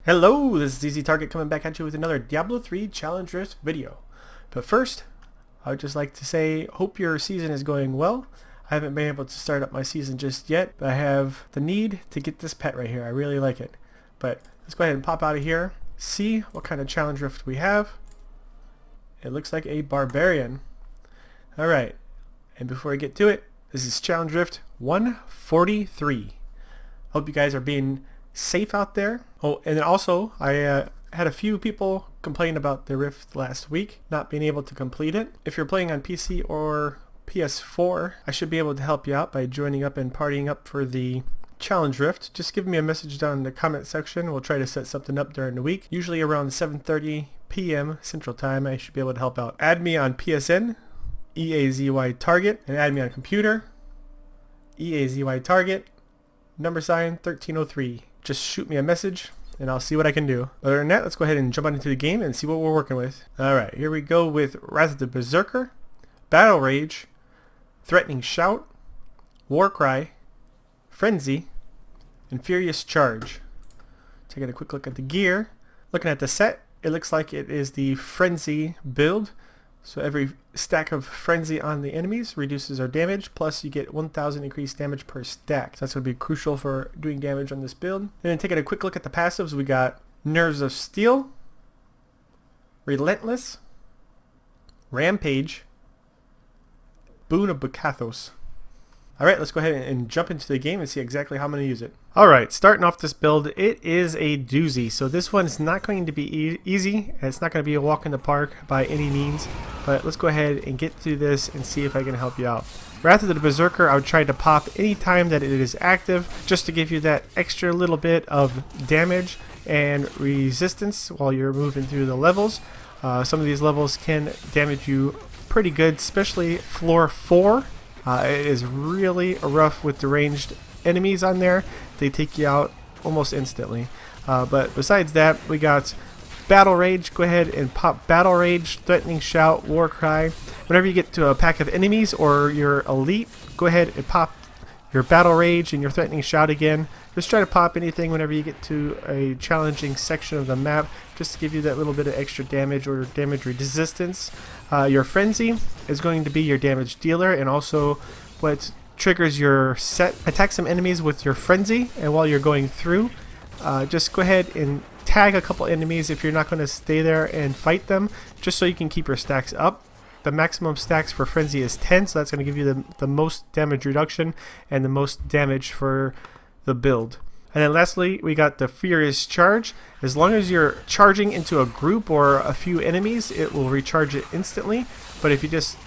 Hello, this is Eazytarget coming back at you with another Diablo 3 Challenge Rift video. But first, I would just like to say, hope your season is going well. I haven't been able to start up my season just yet, but I have the need to get this pet right here. I really like it. But let's go ahead and pop out of here, see what kind of Challenge Rift we have. It looks like a Barbarian. Alright, and before I get to it, this is Challenge Rift 143. Hope you guys are being safe out there. Oh, and then also I had a few people complain about the Rift last week, not being able to complete it. If you're playing on PC or PS4, I should be able to help you out by joining up and partying up for the Challenge Rift. Just give me a message down in the comment section. We'll try to set something up during the week. Usually around 7:30 p.m. Central Time, I should be able to help out. Add me on PSN, Eazytarget, and add me on computer, Eazytarget, #1303. Just shoot me a message and I'll see what I can do. Other than that, let's go ahead and jump on into the game and see what we're working with. Alright, here we go with Wrath of the Berserker, Battle Rage, Threatening Shout, War Cry, Frenzy, and Furious Charge. Taking a quick look at the gear. Looking at the set, it looks like it is the Frenzy build. So every stack of Frenzy on the enemies reduces our damage, plus you get 1000 increased damage per stack. So that's going to be crucial for doing damage on this build. And then taking a quick look at the passives, we got Nerves of Steel, Relentless, Rampage, Boon of Bukathos. Alright, let's go ahead and jump into the game and see exactly how I'm going to use it. Alright, starting off this build, it is a doozy. So this one's not going to be easy, and it's not going to be a walk in the park by any means. But let's go ahead and get through this and see if I can help you out. Wrath of the Berserker, I would try to pop any time that it is active, just to give you that extra little bit of damage and resistance while you're moving through the levels. Some of these levels can damage you pretty good, especially floor 4. It is really rough with the ranged enemies on there. They take you out almost instantly. But besides that, we got Battle Rage. Go ahead and pop Battle Rage, Threatening Shout, War Cry. Whenever you get to a pack of enemies or your elite, go ahead and pop your Battle Rage and your Threatening Shout again. Just try to pop anything whenever you get to a challenging section of the map, just to give you that little bit of extra damage or damage resistance. Your Frenzy is going to be your damage dealer, and also what triggers your set. Attack some enemies with your Frenzy, and while you're going through, just go ahead and tag a couple enemies if you're not going to stay there and fight them, just so you can keep your stacks up. The maximum stacks for Frenzy is 10, so that's going to give you the most damage reduction and the most damage for the build. And then lastly, we got the Furious Charge. As long as you're charging into a group or a few enemies, it will recharge it instantly. But if you just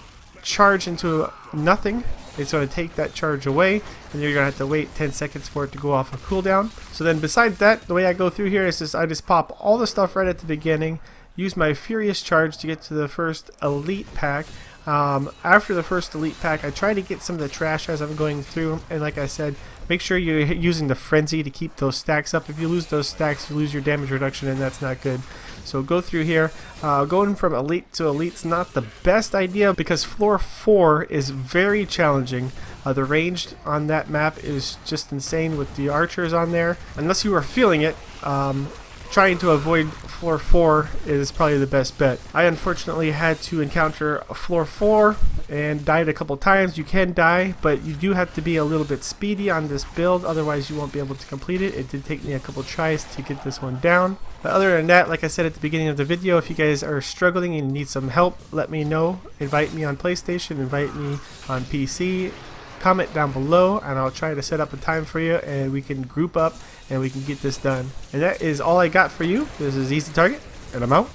charge into nothing, it's going to take that charge away, and you're going to have to wait 10 seconds for it to go off a cooldown. So then besides that, the way I go through here is I just pop all the stuff right at the beginning, use my Furious Charge to get to the first elite pack. After the first elite pack, I try to get some of the trash as I'm going through, and like I said, make sure you're using the Frenzy to keep those stacks up. If you lose those stacks, you lose your damage reduction, and that's not good. So go through here. Going from elite to elite's not the best idea, because floor 4 is very challenging. The ranged on that map is just insane with the archers on there. Unless you are feeling it, trying to avoid floor 4 is probably the best bet. I unfortunately had to encounter floor 4 and died a couple times. You can die, but you do have to be a little bit speedy on this build, otherwise you won't be able to complete it. It did take me a couple tries to get this one down. But other than that, like I said at the beginning of the video, if you guys are struggling and need some help, let me know. Invite me on PlayStation, invite me on PC. Comment down below and I'll try to set up a time for you, and we can group up and we can get this done. And that is all I got for you. This is Eazytarget, and I'm out.